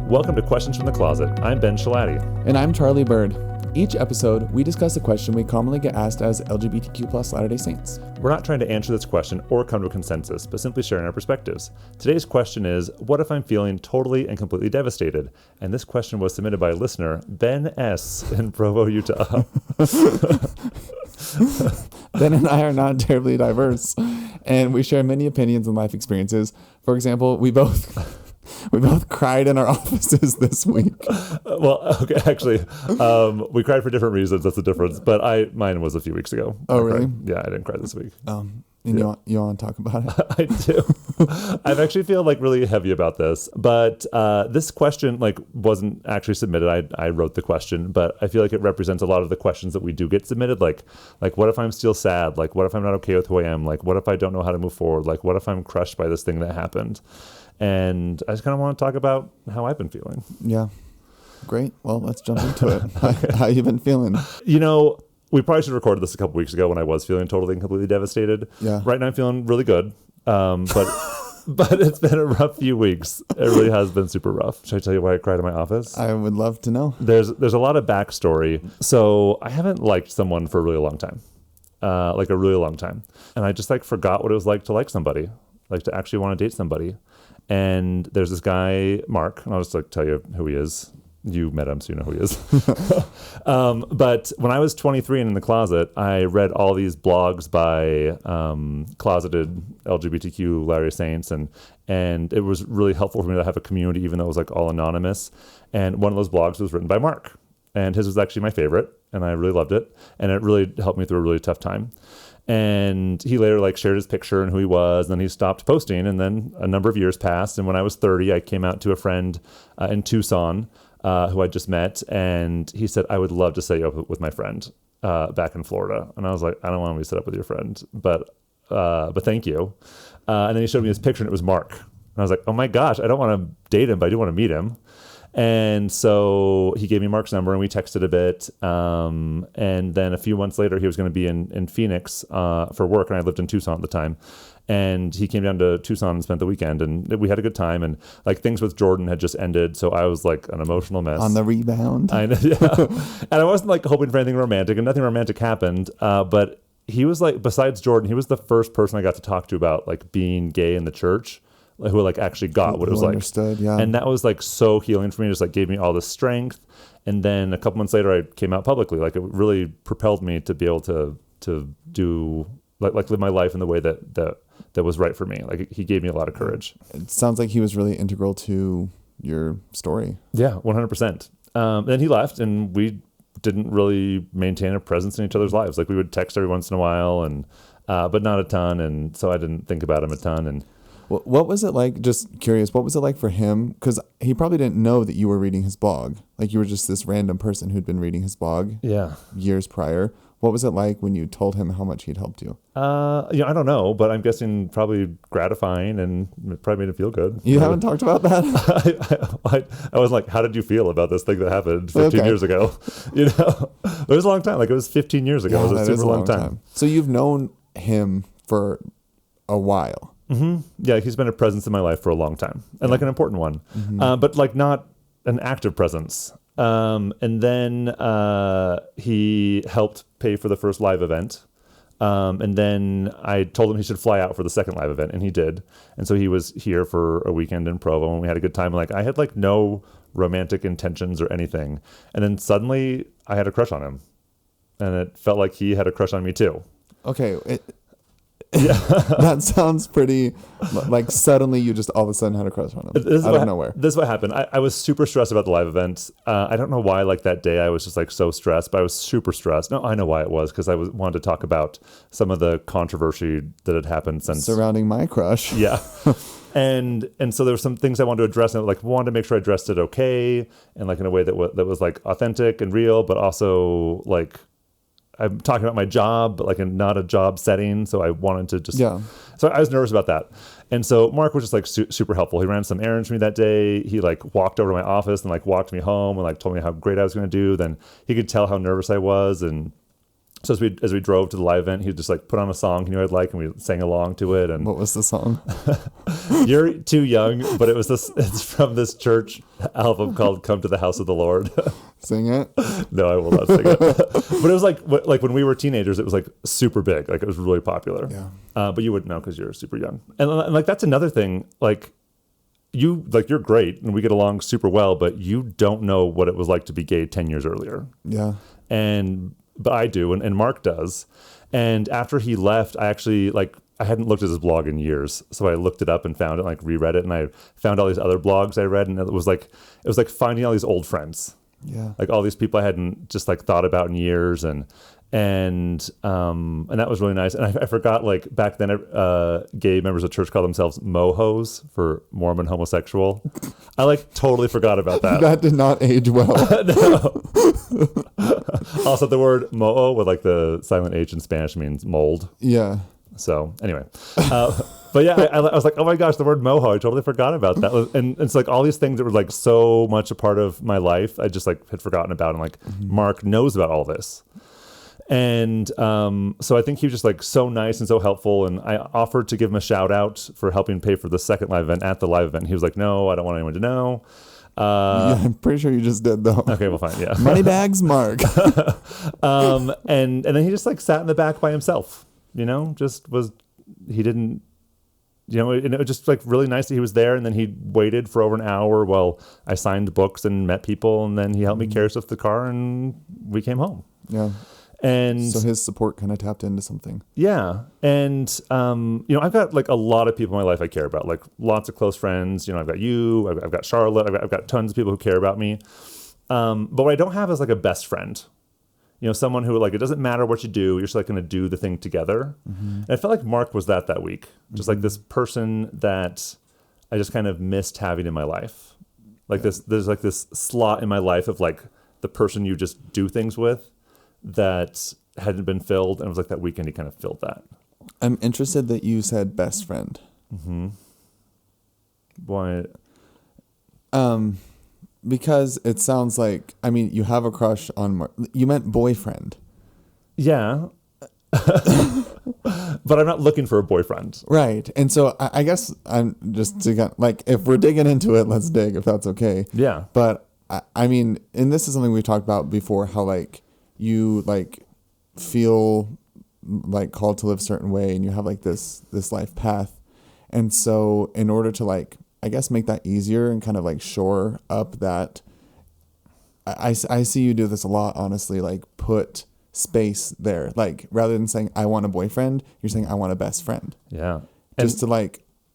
Welcome to Questions from the Closet. I'm Ben Shalati. And I'm Charlie Bird. Each episode, we discuss a question we commonly get asked as LGBTQ plus Latter-day Saints. We're not trying to answer this question or come to a consensus, but simply sharing our perspectives. Today's question is, what if I'm feeling totally and completely devastated? And this question was submitted by listener Ben S. in Provo, Utah. Ben and I are not terribly diverse, and we share many opinions and life experiences. For example, we both cried in our offices this week. Well, okay, actually, we cried for different reasons. That's the difference. But mine was a few weeks ago. Oh, really? Yeah, I didn't cry this week. You want to talk about it? I do. I actually feel really heavy about this, but this question wasn't actually submitted. I wrote the question, but I feel like it represents a lot of the questions that we do get submitted. Like what if I'm still sad? What if I'm not okay with who I am? What if I don't know how to move forward? What if I'm crushed by this thing that happened? And I just kind of want to talk about how I've been feeling. Yeah. Great. Well, let's jump into it. How you been feeling? We probably should have recorded this a couple weeks ago when I was feeling totally and completely devastated. Yeah. Right now I'm feeling really good. But it's been a rough few weweeks. It really has been super rough. Should I tell you why I cried in my office? I would love to know. There's a lot of backstory. So I haven't liked someone for a really long time. A really long time. And I just forgot what it was like to like somebody, to actually want to date somebody. And there's this guy, Mark, and I'll just tell you who he is. You met him, so you know who he is. But when I was 23 and in the closet, I read all these blogs by closeted LGBTQ Latter-day Saints, and it was really helpful for me to have a community, even though it was all anonymous. And one of those blogs was written by Mark, and his was actually my favorite, and I really loved it, and it really helped me through a really tough time. And he later shared his picture and who he was, and then he stopped posting, and then a number of years passed. And when I was 30, I came out to a friend in Tucson who I just met, and he said, I would love to set you up with my friend back in Florida. And I was like, I don't want to be set up with your friend, but thank you. And then he showed me his picture, and it was Mark. And I was like, oh my gosh, I don't want to date him, but I do want to meet him. And so he gave me Mark's number, and we texted a bit. And then a few months later, he was going to be in Phoenix for work, and I lived in Tucson at the time. And he came down to Tucson and spent the weekend, and we had a good time. And things with Jordan had just ended, so I was an emotional mess. On the rebound. I know, yeah. And I wasn't hoping for anything romantic, and nothing romantic happened. But he was besides Jordan, he was the first person I got to talk to about being gay in the church. Who actually got what it was understood, yeah. And that was so healing for me. It just gave me all this strength. And then a couple months later, I came out publicly. It really propelled me to be able to do live my life in the way that was right for me. He gave me a lot of courage. It sounds like he was really integral to your story. Yeah, 100%. Then he left, and we didn't really maintain a presence in each other's lives. We would text every once in a while, and but not a ton. And so I didn't think about him a ton. And what was it like? Just curious, what was it like for him? Because he probably didn't know that you were reading his blog. You were just this random person who'd been reading his blog years prior. What was it like when you told him how much he'd helped you? I don't know, but I'm guessing probably gratifying, and it probably made him feel good. You haven't talked about that? I was how did you feel about this thing that happened 15 years ago? It was a long time. It was 15 years ago. Yeah, it was a super long time. So you've known him for a while. Mm-hmm. Yeah, he's been a presence in my life for a long time, and an important one, but not an active presence. And then he helped pay for the first live event, and then I told him he should fly out for the second live event, and he did. And so he was here for a weekend in Provo, and we had a good time. I had no romantic intentions or anything, and then suddenly I had a crush on him, and it felt like he had a crush on me too. Okay. Yeah. That sounds pretty suddenly you just all of a sudden had a crush on him out of nowhere. This is what happened. I was super stressed about the live event. I don't know why that day I was just so stressed, but I was super stressed. No, I know why it was, because I wanted to talk about some of the controversy that had happened since surrounding my crush. Yeah. And so there were some things I wanted to address, and wanted to make sure I addressed it okay, and in a way that was authentic and real, but also I'm talking about my job, but in not a job setting. So I wanted to just, So I was nervous about that. And so Mark was just super helpful. He ran some errands for me that day. He walked over to my office and walked me home and told me how great I was going to do. Then he could tell how nervous I was. And So as we drove to the live event, he'd just like put on a song he knew I'd like, and we sang along to it. And what was the song? You're too young, but it's from this church album called "Come to the House of the Lord." Sing it. No, I will not sing it. But it was like when we were teenagers, it was like super big. Like it was really popular. Yeah. But you wouldn't know because you're super young. And like that's another thing. Like you're great and we get along super well, but you don't know what it was like to be gay 10 years earlier. Yeah. But I do, and Mark does. And after he left, I actually I hadn't looked at his blog in years, so I looked it up and found it, and reread it, and I found all these other blogs I read, and it was like finding all these old friends. Yeah. Like all these people I hadn't just thought about in years, and that was really nice. And I forgot back then, gay members of church call themselves mohos for Mormon homosexual. I totally forgot about that. That did not age well. No. Also, the word moho with the silent H in Spanish means mold. Yeah. So anyway, but yeah, I was like, oh my gosh, the word moho, I totally forgot about that. And it's all these things that were so much a part of my life, I just had forgotten about. And Mark knows about all this. And so I think he was just so nice and so helpful. And I offered to give him a shout out for helping pay for the second live event at the live event. He was like, no, I don't want anyone to know. Yeah, I'm pretty sure you just did though. Okay, well, fine, yeah. Moneybags, Mark. And then he just sat in the back by himself. He didn't. And it was just really nice that he was there. And then he waited for over an hour while I signed books and met people, and then he helped me carry stuff to the car, and we came home. Yeah. And so his support kind of tapped into something. Yeah. And, I've got a lot of people in my life I care about, lots of close friends. I've got you, I've got Charlotte, I've got tons of people who care about me. But what I don't have is a best friend, someone who it doesn't matter what you do, you're just going to do the thing together. Mm-hmm. And I felt like Mark was that week, just this person that I just kind of missed having in my life. There's this slot in my life of the person you just do things with that hadn't been filled, and it was that weekend he kind of filled that. I'm interested that you said best friend. Mm-hmm. Why? Because it sounds you have a crush on Mark. You meant boyfriend. Yeah. But I'm not looking for a boyfriend. Right. And so I guess I'm just to get, if we're digging into it, let's dig, if that's okay. Yeah. But and this is something we've talked about before, how you feel called to live a certain way, and you have this life path. And so in order to I guess make that easier and kind of shore up that, I see you do this a lot, honestly, put space there, rather than saying I want a boyfriend, you're saying I want a best friend. Yeah. Just to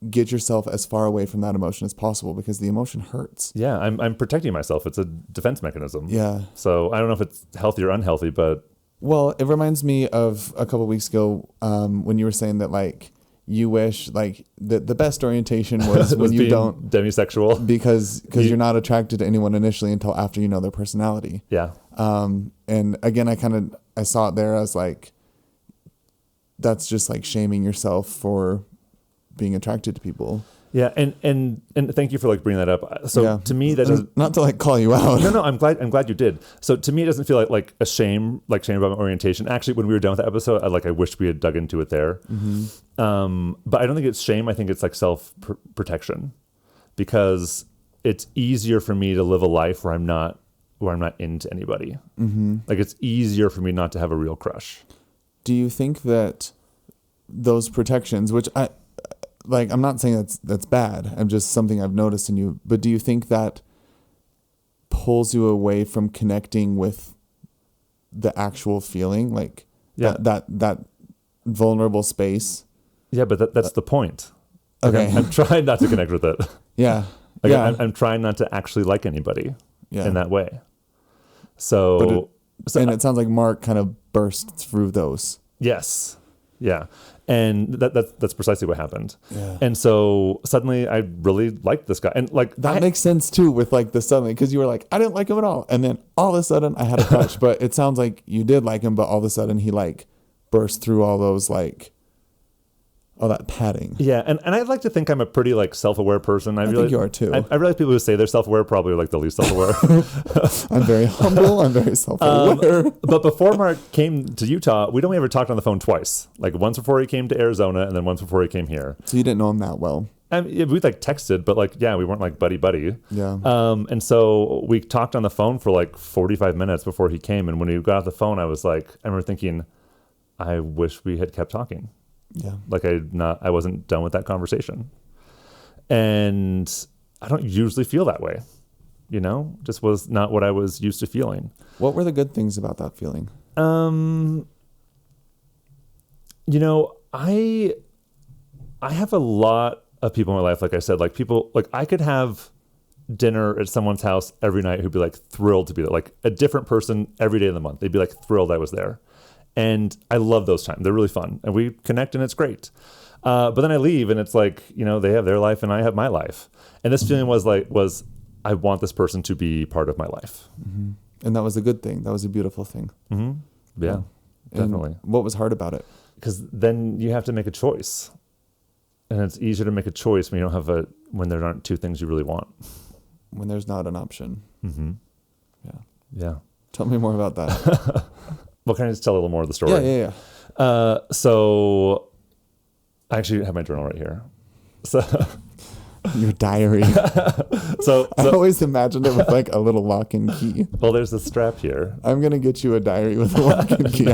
get yourself as far away from that emotion as possible, because the emotion hurts. Yeah, I'm protecting myself. It's a defense mechanism. Yeah. So I don't know if it's healthy or unhealthy, but... Well, it reminds me of a couple of weeks ago when you were saying that you wish the best orientation was when you don't... demisexual. Because you're not attracted to anyone initially until after you know their personality. Yeah. And again, I saw it there as that's just shaming yourself for being attracted to people. Yeah, and thank you for bringing that up. So yeah. To me, that doesn't, not to call you out. No, I'm glad you did. So to me, it doesn't feel like a shame, shame about my orientation. Actually, when we were done with the episode, I wish we had dug into it there. Mm-hmm. But I don't think it's shame. I think it's self protection, because it's easier for me to live a life where I'm not into anybody. Mm-hmm. It's easier for me not to have a real crush. Do you think that those protections, which I'm not saying that's bad, I'm just something I've noticed in you, but do you think that pulls you away from connecting with the actual feeling, that vulnerable space? Yeah, but that's the point. Okay. I'm trying not to connect with it. Yeah. I'm trying not to actually like anybody in that way. So it sounds like Mark kind of burst through those. Yes. Yeah. And that's precisely what happened. Yeah. And so suddenly I really liked this guy. And that makes sense too with the suddenly, because you were I didn't like him at all. And then all of a sudden I had a crush, but it sounds like you did like him, but all of a sudden he burst through all those Oh, that padding. Yeah, and I'd like to think I'm a pretty like self-aware person. I think you are too. I realize people who say they're self-aware probably like the least self-aware. I'm very humble. I'm very self-aware. But before Mark came to Utah, we'd only ever talked on the phone twice. Like once before he came to Arizona, and then once before he came here. So you didn't know him that well. We like texted, but like we weren't like buddy. Yeah. And so we talked on the phone for like 45 minutes before he came. And when he got off the phone, I remember thinking, I wish we had kept talking. Yeah. Like I wasn't done with that conversation. And I don't usually feel that way, just was not what I was used to feeling. What were the good things about that feeling? I have a lot of people in my life, like I said, like people, like I could have dinner at someone's house every night who'd be like thrilled to be there, like a different person every day of the month. They'd be like thrilled I was there. And I love those times. They're really fun. And we connect and it's great. But then I leave and it's like, they have their life and I have my life. And this feeling was I want this person to be part of my life. Mm-hmm. And that was a good thing. That was a beautiful thing. Mm-hmm. Yeah, definitely. And what was hard about it? Because then you have to make a choice. And it's easier to make a choice when you don't have when there aren't two things you really want. When there's not an option. Mm-hmm. Yeah. Yeah. Tell me more about that. Well, can I just tell a little more of the story? Yeah. So I actually have my journal right here. So your diary. so I always imagined it with like a little lock and key. Well, there's a strap here. I'm going to get you a diary with a lock and key.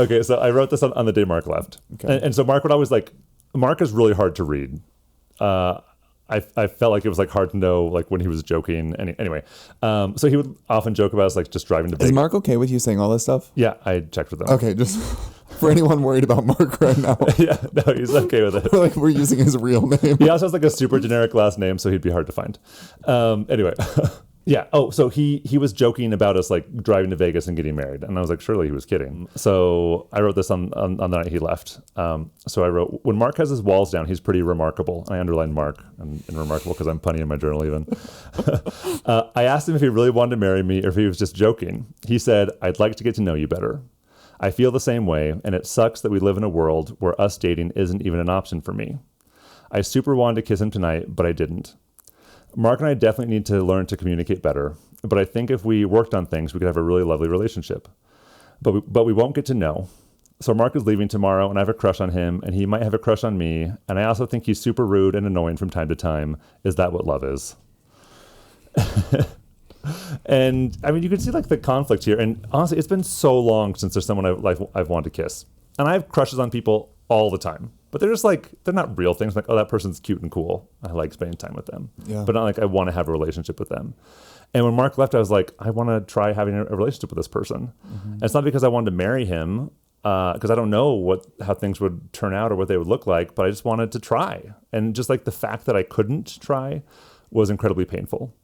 Okay. So I wrote this on the day Mark left. Okay. And so Mark would always Mark is really hard to read. I felt like it was like hard to know like when he was joking. Anyway, so he would often joke about us like just driving to Vegas. Is Mark okay with you saying all this stuff? Yeah, I checked with him. Okay, just for anyone worried about Mark right now. Yeah, no, he's okay with it. We're using his real name. He also has like a super generic last name, so he'd be hard to find. Anyway. Yeah. Oh, so he was joking about us like driving to Vegas and getting married. And I was like, surely he was kidding. So I wrote this on the night he left. So I wrote, when Mark has his walls down, he's pretty remarkable. I underlined Mark and remarkable because I'm punny in my journal even. I asked him if he really wanted to marry me or if he was just joking. He said, I'd like to get to know you better. I feel the same way. And it sucks that we live in a world where us dating isn't even an option for me. I super wanted to kiss him tonight, but I didn't. Mark and I definitely need to learn to communicate better, but I think if we worked on things, we could have a really lovely relationship. But we won't get to know. So Mark is leaving tomorrow, and I have a crush on him, and he might have a crush on me, and I also think he's super rude and annoying from time to time. Is that what love is? And I mean, you can see like the conflict here. And honestly, it's been so long since there's someone I've wanted to kiss, and I have crushes on people all the time. But they're just like, they're not real things. Like, oh, that person's cute and cool. I like spending time with them. Yeah. But not like I want to have a relationship with them. And when Mark left, I was like, I want to try having a relationship with this person. Mm-hmm. And it's not because I wanted to marry him, because I don't know how things would turn out or what they would look like, but I just wanted to try. And just like the fact that I couldn't try was incredibly painful.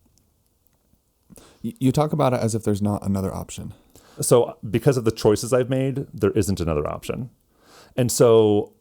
You talk about it as if there's not another option. So because of the choices I've made, there isn't another option. And so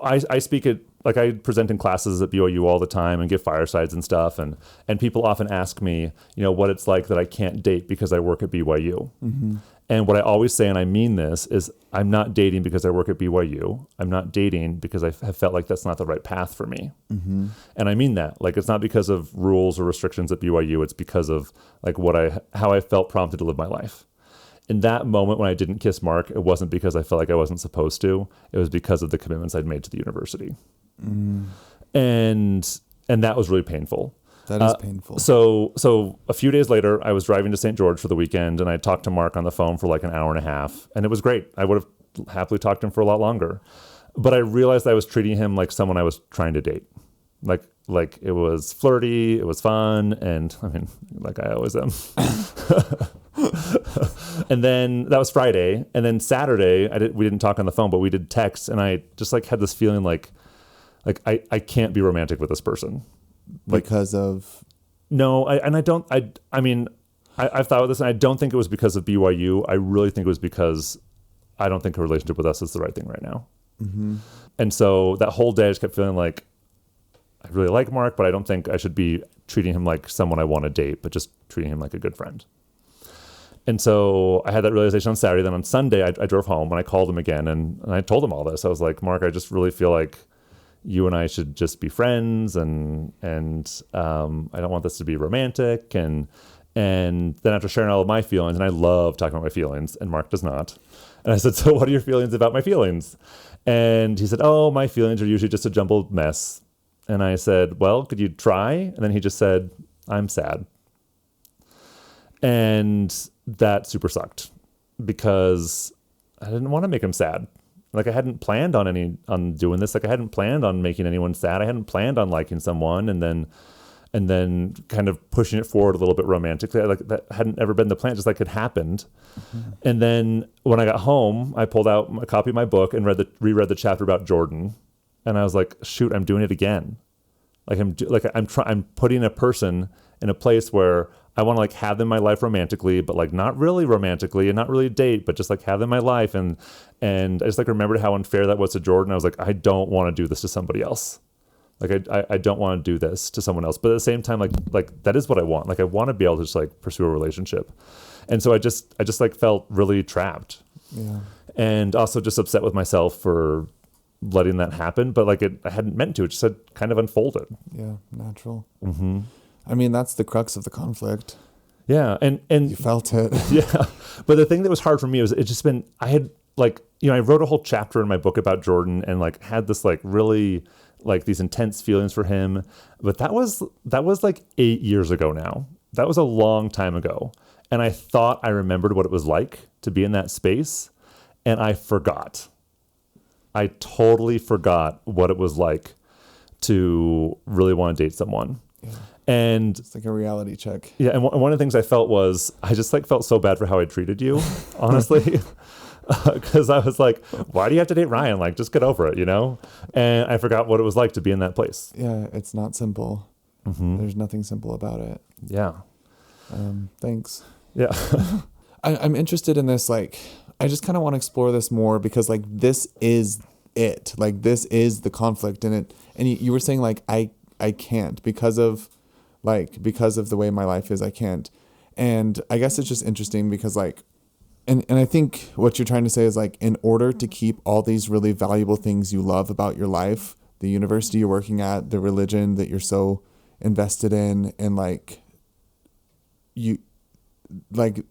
I speak at, like I present in classes at BYU all the time and give firesides and stuff. And people often ask me, what it's like that I can't date because I work at BYU. Mm-hmm. And what I always say, and I mean this, is I'm not dating because I work at BYU. I'm not dating because I have felt like that's not the right path for me. Mm-hmm. And I mean that. Like, it's not because of rules or restrictions at BYU. It's because of like how I felt prompted to live my life. In that moment when I didn't kiss Mark, it wasn't because I felt like I wasn't supposed to. It was because of the commitments I'd made to the university. Mm. And that was really painful. That is painful. So a few days later, I was driving to St. George for the weekend, and I talked to Mark on the phone for like an hour and a half, and it was great. I would have happily talked to him for a lot longer. But I realized I was treating him like someone I was trying to date. Like it was flirty, it was fun, and I mean, like I always am. And then that was Friday, and then Saturday we didn't talk on the phone, but we did text, and I just like had this feeling like I can't be romantic with this person because of I've thought of this, and I don't think it was because of BYU. I really think it was because I don't think a relationship with us is the right thing right now. Mm-hmm. And so that whole day I just kept feeling like I really like Mark, but I don't think I should be treating him like someone I want to date, but just treating him like a good friend. And so I had that realization on Saturday. Then on Sunday, I drove home and I called him again and I told him all this. I was like, Mark, I just really feel like you and I should just be friends, and I don't want this to be romantic. And then after sharing all of my feelings, and I love talking about my feelings, and Mark does not. And I said, so what are your feelings about my feelings? And he said, oh, my feelings are usually just a jumbled mess. And I said, well, could you try? And then he just said, I'm sad. And that super sucked because I didn't want to make him sad. Like I hadn't planned on doing this. Like I hadn't planned on making anyone sad. I hadn't planned on liking someone and then kind of pushing it forward a little bit romantically. Like that hadn't ever been the plan, just like it happened. Mm-hmm. And then when I got home, I pulled out a copy of my book and reread the chapter about Jordan. And I was like, shoot, I'm doing it again. I'm putting a person in a place where I want to like have them in my life romantically, but like not really romantically and not really date, but just like have them in my life. And I just like remembered how unfair that was to Jordan. I was like, I don't want to do this to somebody else. Like I don't want to do this to someone else. But at the same time, like that is what I want. Like I want to be able to just like pursue a relationship. And so I just like felt really trapped. Yeah. And also just upset with myself for letting that happen. But like I hadn't meant to. It just had kind of unfolded. Yeah, natural. Mm-hmm. I mean, that's the crux of the conflict. Yeah. And you felt it. Yeah. But the thing that was hard for me was I had like, I wrote a whole chapter in my book about Jordan and like had this like really like these intense feelings for him. But that was like 8 years ago now. That was a long time ago. And I thought I remembered what it was like to be in that space. And I forgot. I totally forgot what it was like to really want to date someone. Yeah. And it's like a reality check. Yeah. And one of the things I felt was I just like felt so bad for how I treated you, honestly. Because I was like, why do you have to date Ryan? Like, just get over it, And I forgot what it was like to be in that place. Yeah, it's not simple. Mm-hmm. There's nothing simple about it. Yeah. Thanks. Yeah. I'm interested in this. Like, I just kind of want to explore this more because, like, this is it. Like, this is the conflict in it. And you were saying, like, I can't because of the way my life is. I can't. And I guess it's just interesting because, like, And I think what you're trying to say is like, in order to keep all these really valuable things you love about your life, the university you're working at, the religion that you're so invested in, and like you, like,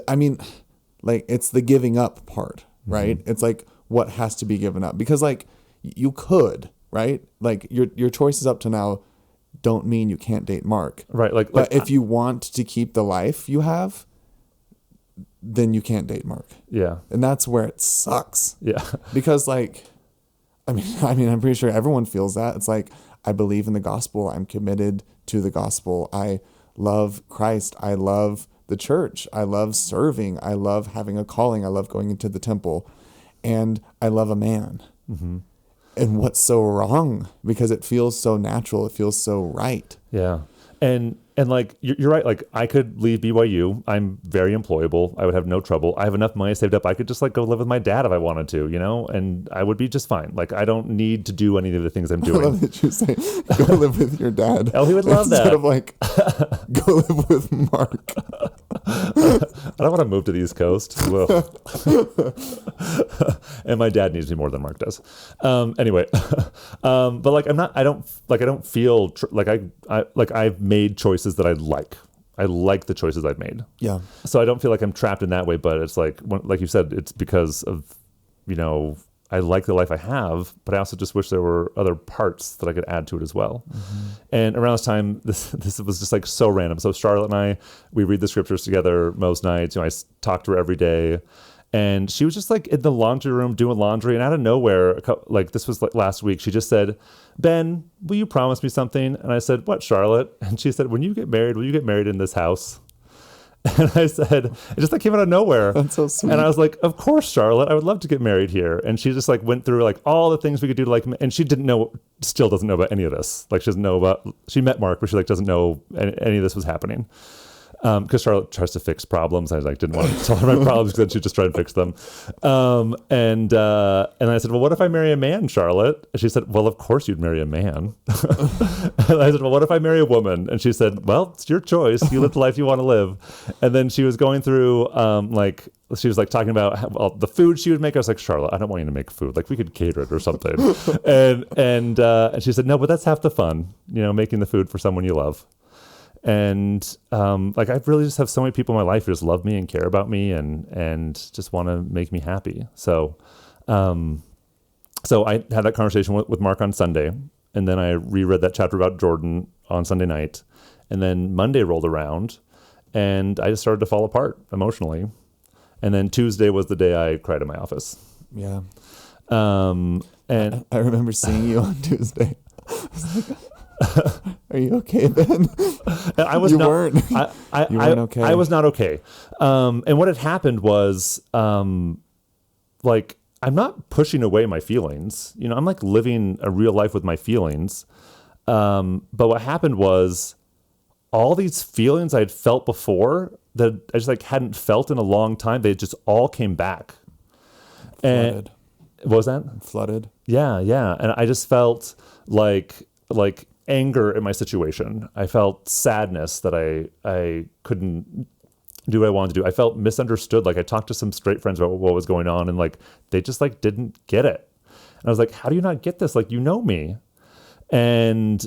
I mean, like it's the giving up part, right? Mm-hmm. It's like what has to be given up because like you could, right? Like your choices up to now don't mean you can't date Mark. Right. But if you want to keep the life you have, then you can't date Mark. Yeah. And that's where it sucks. Yeah. Because like, I mean, I'm pretty sure everyone feels that. It's like, I believe in the gospel. I'm committed to the gospel. I love Christ. I love the church. I love serving. I love having a calling. I love going into the temple. And I love a man. Mm-hmm. And what's so wrong? Because it feels so natural. It feels so right. Yeah. And like, you're right. Like I could leave BYU. I'm very employable. I would have no trouble. I have enough money saved up. I could just like go live with my dad if I wanted to, and I would be just fine. Like I don't need to do any of the things I'm doing. I love that you say go live with your dad. Oh, he would love Instead that. of like, go live with Mark. I don't want to move to the East Coast. And my dad needs me more than Mark does. Anyway, but like I don't feel like I've made choices that I like the choices I've made. Yeah. So I don't feel like I'm trapped in that way, but it's like you said, it's because of, I like the life I have, but I also just wish there were other parts that I could add to it as well. Mm-hmm. And around this time, this was just like so random. So Charlotte and I, we read the scriptures together most nights. I talk to her every day. And she was just like in the laundry room doing laundry. And out of nowhere, like this was like last week, she just said, Ben, will you promise me something? And I said, what, Charlotte? And she said, when you get married, will you get married in this house? And I said, it just like came out of nowhere. That's so sweet. And I was like, of course, Charlotte, I would love to get married here. And she just like went through like all the things we could do to like, and she still doesn't know about any of this. Like she met Mark, but she like doesn't know any of this was happening. because Charlotte tries to fix problems. I like didn't want to tell her my problems because then she'd just try and fix them. And I said, well, what if I marry a man, Charlotte? And she said, well, of course you'd marry a man. And I said, well, what if I marry a woman? And she said, well, it's your choice. You live the life you want to live. And then she was going through she was like talking about the food she would make. I was like, Charlotte, I don't want you to make food. Like we could cater it or something. and she said, no, but that's half the fun, making the food for someone you love. And like I really just have so many people in my life who just love me and care about me and just want to make me happy. So I had that conversation with Mark on Sunday, and then I reread that chapter about Jordan on Sunday night, and then Monday rolled around, and I just started to fall apart emotionally. And then Tuesday was the day I cried in my office. Yeah. And I remember seeing you on Tuesday. Are you okay, Ben? I was not. Weren't. You weren't okay. I was not okay. And what had happened was, like, I'm not pushing away my feelings. I'm like living a real life with my feelings. But what happened was, all these feelings I had felt before that I just like hadn't felt in a long time, they just all came back. Flooded. And what was that? Flooded. Yeah. And I just felt like anger in my situation. I felt sadness that I couldn't do what I wanted to do. I felt misunderstood. Like I talked to some straight friends about what was going on, and like they just like didn't get it. And I was like, how do you not get this? Like, me. And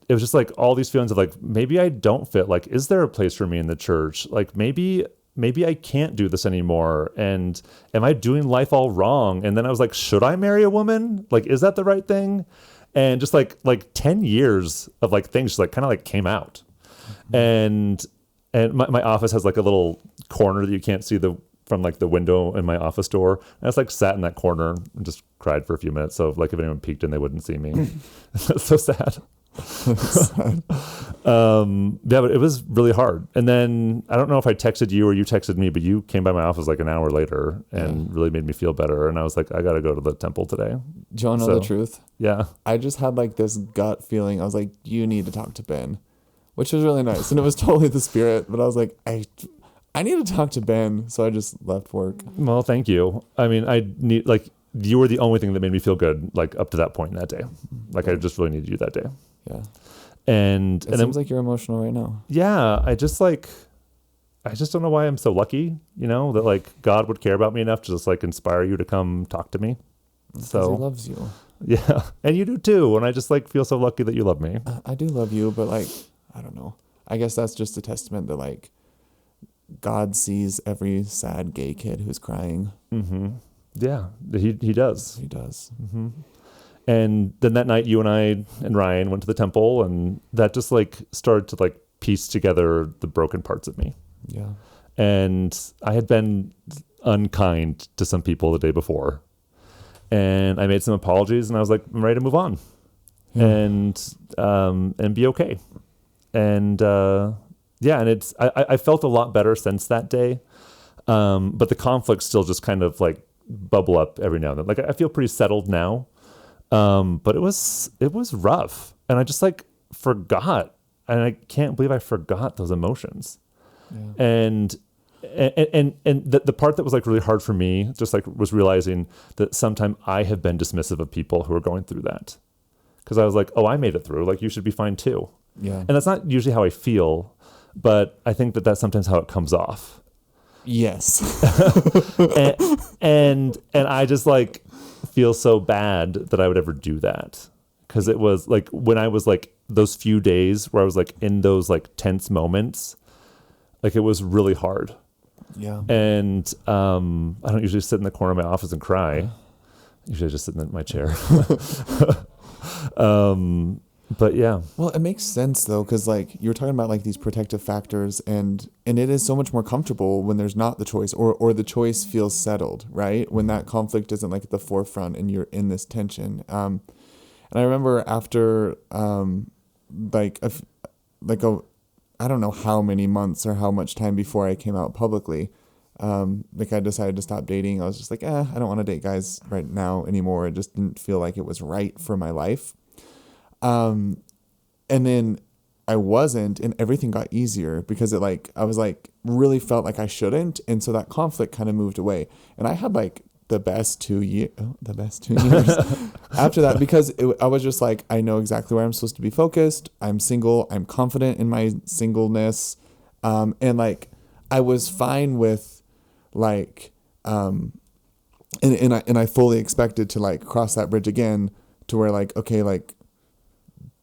it was just like all these feelings of like, maybe I don't fit. Like, is there a place for me in the church? Like maybe I can't do this anymore. And am I doing life all wrong? And then I was like, should I marry a woman? Like, is that the right thing? And just like 10 years of like things just like kind of like came out. And my office has like a little corner that you can't see from like the window in my office door. And I just like sat in that corner and just cried for a few minutes. So like if anyone peeked in, they wouldn't see me. That's so sad. Yeah, but it was really hard. And then I don't know if I texted you or you texted me, but you came by my office like an hour later and really made me feel better. And I was like, I got to go to the temple today. Do you want to know the truth? Yeah. I just had like this gut feeling. I was like, you need to talk to Ben, which was really nice. And it was totally the spirit, but I was like, I need to talk to Ben. So I just left work. Well, thank you. I mean, you were the only thing that made me feel good, like up to that point in that day. Like I just really needed you that day. Yeah. And it seems like you're emotional right now. Yeah. I just don't know why I'm so lucky, that like God would care about me enough to just like inspire you to come talk to me. So he loves you. Yeah. And you do too. And I just like feel so lucky that you love me. I do love you, but like, I don't know. I guess that's just a testament that like God sees every sad gay kid who's crying. Mm-hmm. Yeah, he does. He does. Mm-hmm. And then that night, you and I and Ryan went to the temple, and that just like started to like piece together the broken parts of me. Yeah. And I had been unkind to some people the day before, and I made some apologies, and I was like, I'm ready to move on, and be okay. And and I felt a lot better since that day, but the conflicts still just kind of like bubble up every now and then. Like I feel pretty settled now, but it was rough, and I just like forgot, and I can't believe I forgot those emotions. Yeah. And the part that was like really hard for me just like was realizing that sometimes I have been dismissive of people who are going through that, because I was like, oh, I made it through, like you should be fine too. Yeah. And that's not usually how I feel, but I think that that's sometimes how it comes off. Yes. and I just like feel so bad that I would ever do that, because it was like when I was like those few days where I was like in those like tense moments, like it was really hard. Yeah. And I don't usually sit in the corner of my office and cry. Usually I just sit in my chair. But yeah. Well, it makes sense though, because like you were talking about like these protective factors, and it is so much more comfortable when there's not the choice, or the choice feels settled, right? When that conflict isn't like at the forefront and you're in this tension. And I remember after I don't know how many months or how much time before I came out publicly, like I decided to stop dating. I was just like, I don't want to date guys right now anymore. It just didn't feel like it was right for my life. And then I wasn't, and everything got easier because it like, I was like, really felt like I shouldn't. And so that conflict kind of moved away. And I had like the best 2 years after that, because I was just like, I know exactly where I'm supposed to be focused. I'm single. I'm confident in my singleness. And like, I was fine with like, and I fully expected to like cross that bridge again to where like, okay, like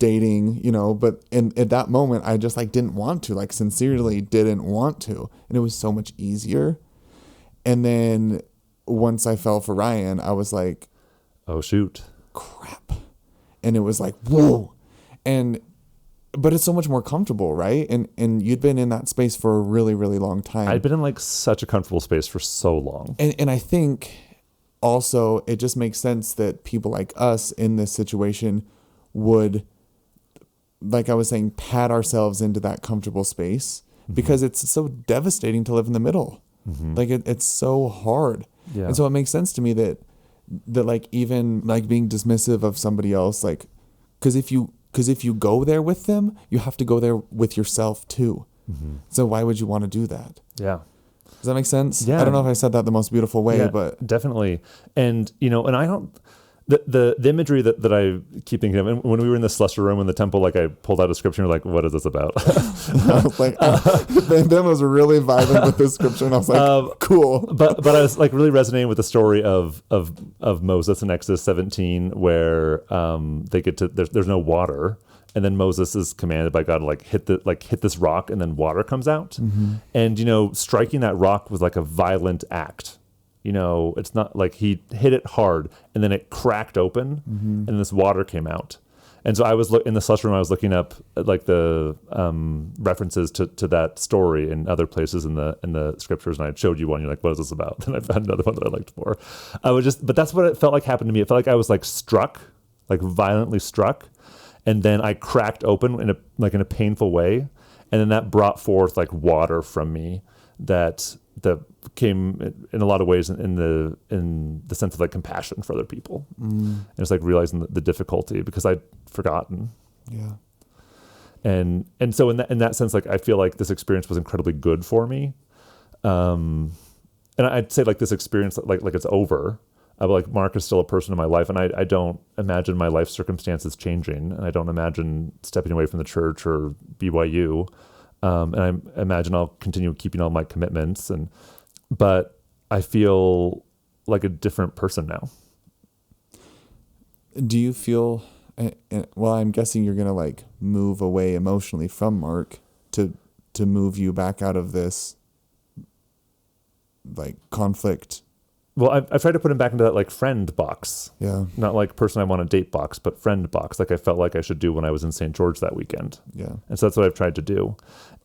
dating, you know, but at that moment I just like didn't want to, like sincerely didn't want to. And it was so much easier. And then once I fell for Ryan, I was like, oh shoot, crap. And it was like, whoa. But it's so much more comfortable, right? And you'd been in that space for a really, really long time. I'd been in like such a comfortable space for so long. And I think also it just makes sense that people like us in this situation would, like I was saying, pat ourselves into that comfortable space, because it's so devastating to live in the middle. Like it's so hard. Yeah. And so it makes sense to me that like even like being dismissive of somebody else, like, because if you go there with them, you have to go there with yourself too. So why would you want to do that? Yeah. Does that make sense? Yeah. I don't know if I said that the most beautiful way, yeah, but definitely. And, you know, and I don't, the imagery that I keep thinking of, and when we were in the celestial room in the temple, like I pulled out a scripture and like, what is this about? I was like, Ben was really vibing with this scripture, and I was like, cool. But I was like really resonating with the story of Moses in Exodus 17, where they get to there's no water, and then Moses is commanded by God to hit this rock, and then water comes out, and you know, striking that rock was like a violent act. You know, it's not like he hit it hard and then it cracked open and this water came out. And so I was in the celestial room, I was looking up like the references to that story in other places in the scriptures, and I showed you one. You're like, what is this about? And I found another one that I liked more. But that's what it felt like happened to me. It felt like I was like struck, like violently struck, and then I cracked open in a painful way, and then that brought forth like water from me that came in a lot of ways in the sense of like compassion for other people. And it's like realizing the difficulty because I'd forgotten. Yeah. And so in that sense, like I feel like this experience was incredibly good for me. And I'd say like this experience, like it's over. Like Mark is still a person in my life, and I don't imagine my life circumstances changing, and I don't imagine stepping away from the church or BYU. And I imagine I'll continue keeping all my commitments, but I feel like a different person now. Do you feel, well, I'm guessing you're going to like move away emotionally from Mark to move you back out of this like conflict. Well, I've tried to put him back into that like friend box. Yeah. Not like person I want to date box, but friend box. Like I felt like I should do when I was in St. George that weekend. Yeah. And so that's what I've tried to do.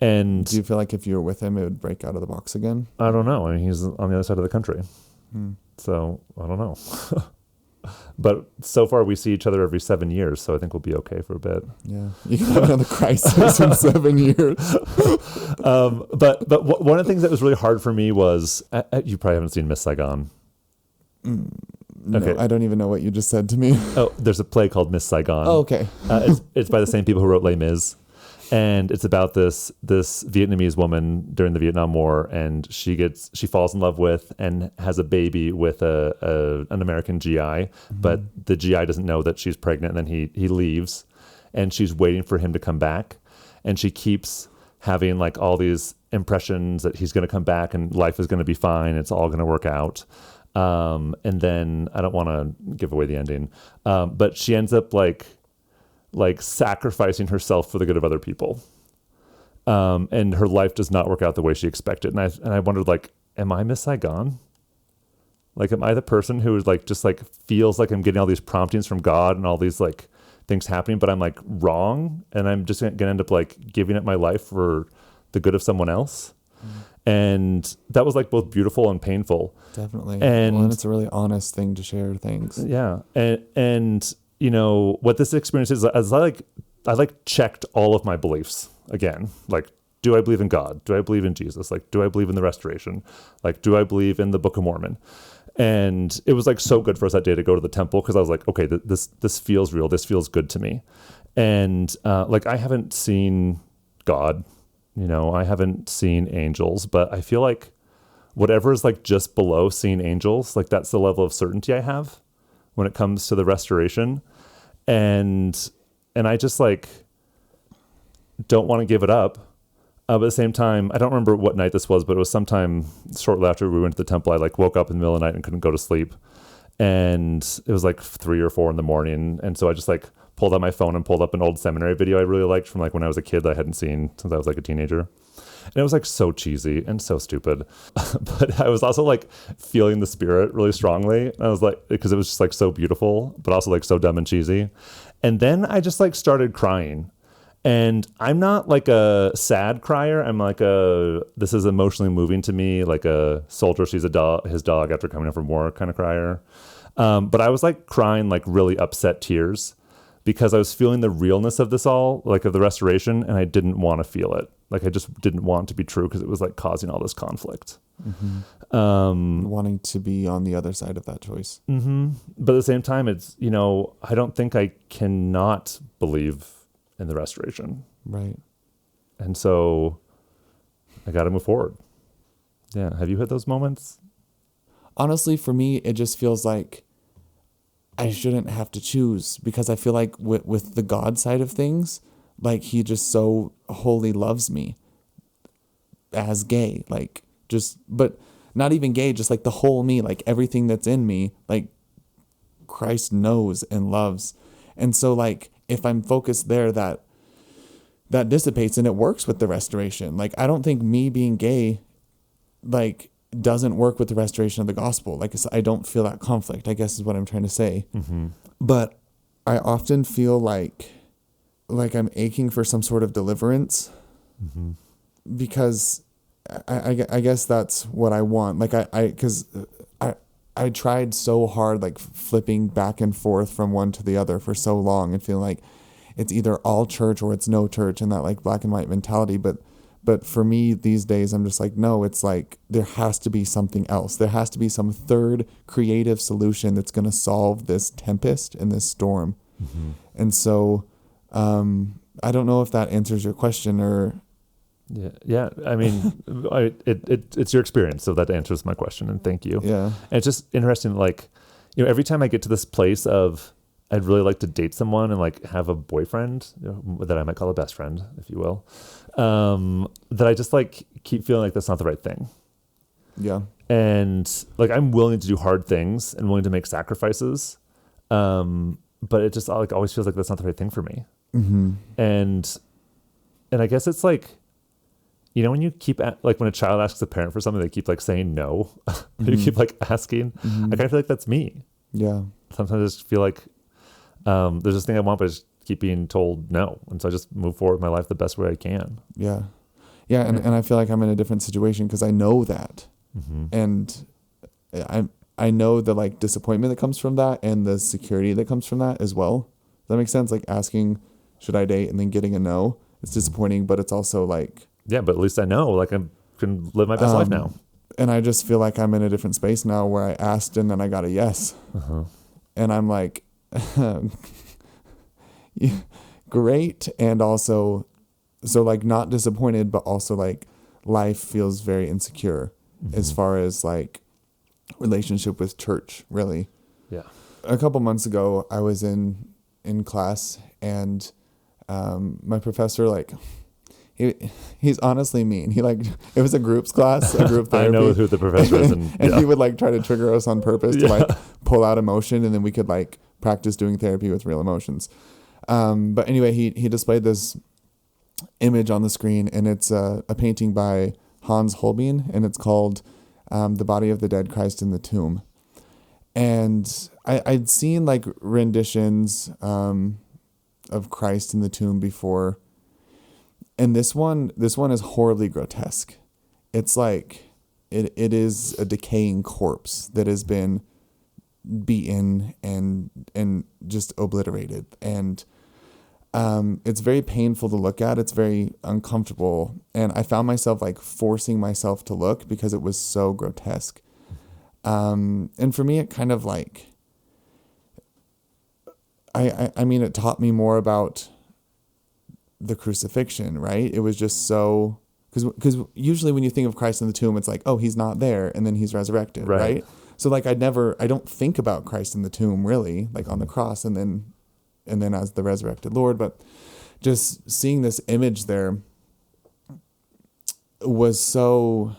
And do you feel like if you were with him, it would break out of the box again? I don't know. I mean, he's on the other side of the country. So I don't know. But so far we see each other every 7 years. So I think we'll be okay for a bit. Yeah. You can have another crisis in 7 years. But one of the things that was really hard for me was, you probably haven't seen Miss Saigon. No, Okay. I don't even know what you just said to me. Oh, there's a play called Miss Saigon. Oh, okay. It's by the same people who wrote Les Mis. And it's about this Vietnamese woman during the Vietnam War, and she falls in love with and has a baby with an American GI, but the GI doesn't know that she's pregnant, and then he leaves, and she's waiting for him to come back, and she keeps having like all these impressions that he's going to come back and life is going to be fine, it's all going to work out. And then I don't want to give away the ending, but she ends up like sacrificing herself for the good of other people. And her life does not work out the way she expected. And I wondered, like, am I Miss Saigon? Like, am I the person who is like, just like feels like I'm getting all these promptings from God and all these like things happening, but I'm like wrong. And I'm just going to end up like giving up my life for the good of someone else. And that was like both beautiful and painful. Definitely. And it's a really honest thing to share things. Yeah. And you know, what this experience is I checked all of my beliefs again. Like, do I believe in God? Do I believe in Jesus? Like, do I believe in the restoration? Like, do I believe in the Book of Mormon? And it was like so good for us that day to go to the temple, because I was like, okay, this feels real. This feels good to me. And like, I haven't seen God, I haven't seen angels, but I feel like whatever is like just below seeing angels, like that's the level of certainty I have when it comes to the restoration. And I just like don't want to give it up. But at the same time, I don't remember what night this was, but it was sometime shortly after we went to the temple. I like woke up in the middle of the night and couldn't go to sleep. And it was like 3 or 4 in the morning. And so I just like pulled out my phone and pulled up an old seminary video I really liked from like when I was a kid that I hadn't seen since I was like a teenager. And it was like so cheesy and so stupid. But I was also like feeling the spirit really strongly. And I was like, because it was just like so beautiful, but also like so dumb and cheesy. And then I just like started crying. And I'm not like a sad crier. I'm like this is emotionally moving to me, like a soldier sees his dog after coming home from war kind of crier. But I was like crying like really upset tears because I was feeling the realness of this all, like of the restoration, and I didn't want to feel it. Like I just didn't want it to be true because it was like causing all this conflict. Wanting to be on the other side of that choice. But at the same time, it's, I don't think I cannot believe in the restoration. Right. And so I got to move forward. Yeah. Have you had those moments? Honestly, for me, it just feels like I shouldn't have to choose because I feel like with the God side of things, like he just so wholly loves me as gay, like just, but not even gay, just like the whole me, like everything that's in me, like Christ knows and loves. And so like, if I'm focused there, that dissipates and it works with the restoration. Like, I don't think me being gay, like, doesn't work with the restoration of the gospel. Like, I don't feel that conflict, I guess is what I'm trying to say. But I often feel like I'm aching for some sort of deliverance because I guess that's what I want. Like, because I tried so hard, like flipping back and forth from one to the other for so long and feeling like it's either all church or it's no church and that like black and white mentality. But for me these days, I'm just like, no, it's like there has to be something else. There has to be some third creative solution that's going to solve this tempest and this storm. And so I don't know if that answers your question or... Yeah. I mean, it's your experience, so that answers my question, and thank you. Yeah. And it's just interesting, like, every time I get to this place of I'd really like to date someone and like have a boyfriend that I might call a best friend, if you will, that I just like keep feeling like that's not the right thing. Yeah. And like I'm willing to do hard things and willing to make sacrifices, but it just like always feels like that's not the right thing for me. And I guess it's like, when you keep like when a child asks a parent for something, they keep like saying no. You keep like asking. I kind of feel like that's me. Yeah. Sometimes I just feel like there's this thing I want, but I just keep being told no, and so I just move forward with my life the best way I can. Yeah. And I feel like I'm in a different situation because I know that, and I know the like disappointment that comes from that and the security that comes from that as well. Does that make sense? Like asking, should I date, and then getting a no. It's disappointing, but it's also like. Yeah, but at least I know, like I can live my best life now. And I just feel like I'm in a different space now where I asked and then I got a yes. And I'm like, yeah, great. And also, so like not disappointed, but also like life feels very insecure as far as like relationship with church, really. Yeah. A couple months ago, I was in class and my professor, like, he's honestly mean. He like, it was a groups class, a group therapy. I know who the professor is. And he would like try to trigger us on purpose to like pull out emotion, and then we could like practice doing therapy with real emotions. But anyway, he displayed this image on the screen, and it's a painting by Hans Holbein, and it's called The Body of the Dead Christ in the Tomb. And I'd seen like renditions of Christ in the tomb before. And this one is horribly grotesque. It's like it is a decaying corpse that has been beaten and just obliterated. And it's very painful to look at. It's very uncomfortable. And I found myself like forcing myself to look because it was so grotesque. And for me, it kind of like, I mean, it taught me more about the crucifixion, right? It was just so, because usually when you think of Christ in the tomb, it's like, oh, he's not there, and then he's resurrected, right? So like I don't think about Christ in the tomb really, like on the cross, and then as the resurrected Lord, but just seeing this image there was so,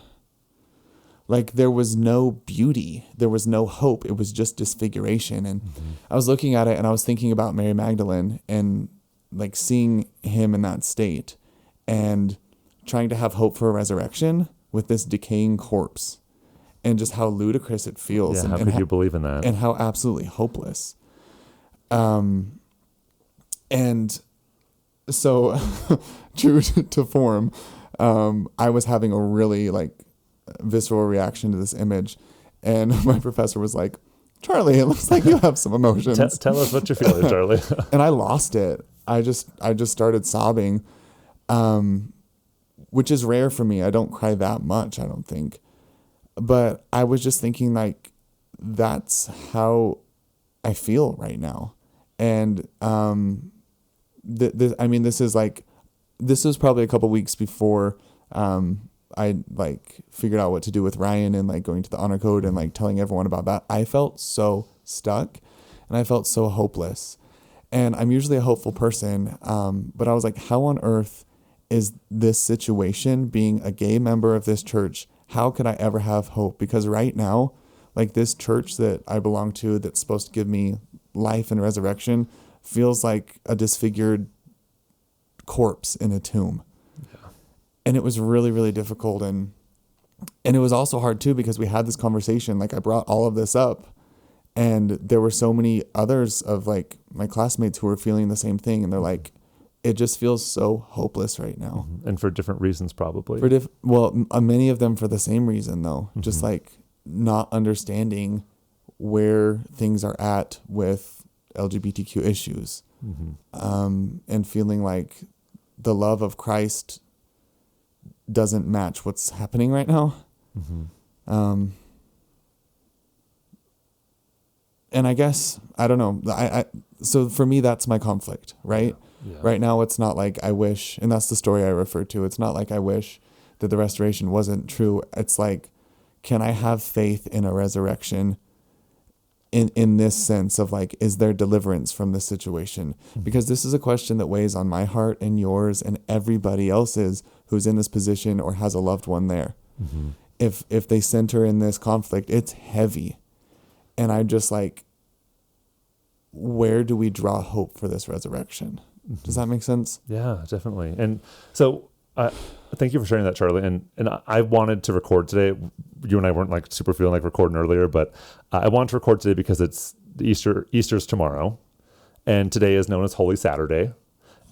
like, there was no beauty, there was no hope, it was just disfiguration. And I was looking at it and I was thinking about Mary Magdalene and like seeing him in that state and trying to have hope for a resurrection with this decaying corpse, and just how ludicrous it feels. Yeah, how could you believe in that? And how absolutely hopeless. And so true to form, I was having a really like visceral reaction to this image, and my professor was like, Charlie, it looks like you have some emotions. Tell us what you're feeling, Charlie. And I lost it. I just started sobbing, which is rare for me. I don't cry that much, I don't think. But I was just thinking, like, that's how I feel right now. And this was probably a couple weeks before I like figured out what to do with Ryan and like going to the honor code and like telling everyone about that. I felt so stuck and I felt so hopeless. And I'm usually a hopeful person, but I was like, how on earth is this situation, being a gay member of this church, how could I ever have hope? Because right now, like, this church that I belong to that's supposed to give me life and resurrection feels like a disfigured corpse in a tomb. Yeah. And it was really, really difficult. And it was also hard too, because we had this conversation, like I brought all of this up, and there were so many others of like my classmates who were feeling the same thing. And they're like, it just feels so hopeless right now. And for different reasons, probably. Many of them for the same reason, though. Just like not understanding where things are at with LGBTQ issues, and feeling like the love of Christ doesn't match what's happening right now. And I guess, I don't know. So for me, that's my conflict, right? Yeah. Right now, it's not like I wish, and that's the story I refer to. It's not like I wish that the restoration wasn't true. It's like, can I have faith in a resurrection in this sense of like, is there deliverance from this situation? Because this is a question that weighs on my heart and yours and everybody else's who's in this position or has a loved one there. If they center in this conflict, it's heavy. And I'm just like, where do we draw hope for this resurrection? Does that make sense? Yeah, definitely. And so thank you for sharing that, Charlie. And I wanted to record today. You and I weren't like super feeling like recording earlier, but I wanted to record today because it's Easter's tomorrow, and today is known as Holy Saturday.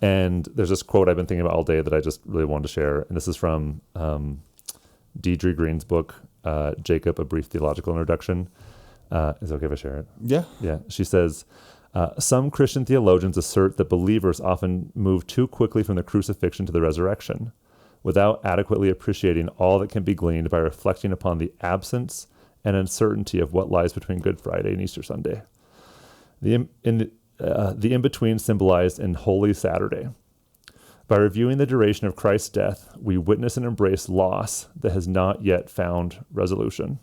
And there's this quote I've been thinking about all day that I just really wanted to share. And this is from Deidre Green's book, Jacob, A Brief Theological Introduction. Is it okay if I share it? Yeah. Yeah. She says, some Christian theologians assert that believers often move too quickly from the crucifixion to the resurrection, without adequately appreciating all that can be gleaned by reflecting upon the absence and uncertainty of what lies between Good Friday and Easter Sunday. The in-between symbolized in Holy Saturday. By reviewing the duration of Christ's death, we witness and embrace loss that has not yet found resolution.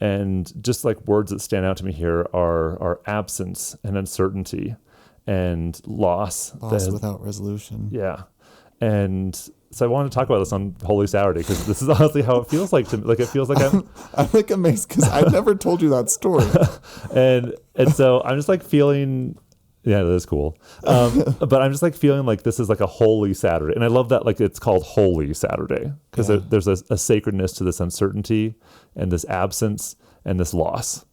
And just like words that stand out to me here are absence and uncertainty and loss. Loss without resolution. Yeah. And so I wanted to talk about this on Holy Saturday, because this is honestly how it feels like to me. Like, it feels like I'm like amazed, because I've never told you that story. and so I'm just like feeling, yeah, that is cool. But I'm just like feeling like this is like a Holy Saturday. And I love that, like, it's called Holy Saturday, because there's a sacredness to this uncertainty and this absence and this loss.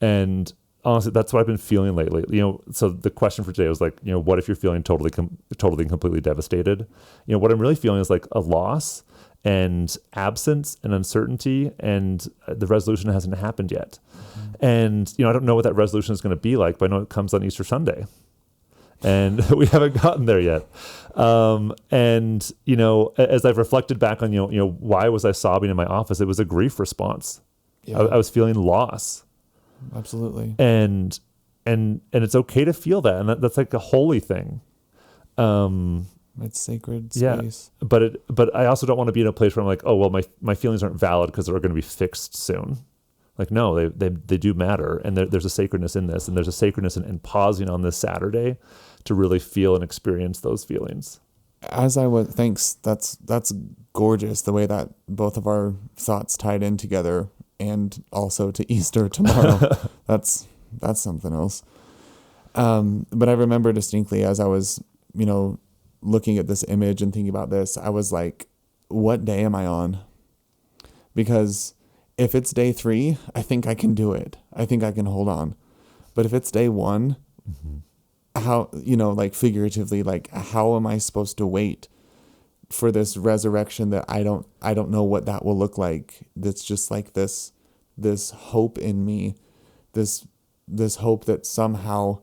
And honestly, that's what I've been feeling lately. So the question for today was like, what if you're feeling totally and completely devastated? What I'm really feeling is like a loss and absence and uncertainty, and the resolution hasn't happened yet. And, I don't know what that resolution is going to be like, but I know it comes on Easter Sunday. And we haven't gotten there yet. And, as I've reflected back on, why was I sobbing in my office? It was a grief response. Yeah. I was feeling loss. Absolutely. And it's okay to feel that. And that's like a holy thing. It's sacred Yeah. space. But I also don't want to be in a place where I'm like, oh, well, my feelings aren't valid because they're going to be fixed soon. Like, no, they do matter. And there's a sacredness in this. And there's a sacredness in pausing on this Saturday to really feel and experience those feelings. Thanks. That's gorgeous. The way that both of our thoughts tied in together, and also to Easter tomorrow. that's something else. But I remember distinctly as I was, looking at this image and thinking about this, I was like, what day am I on? Because if it's day 3, I think I can do it. I think I can hold on. But if it's day 1, how, like figuratively, like how am I supposed to wait for this resurrection that I don't know what that will look like? That's just like this hope in me, this hope that somehow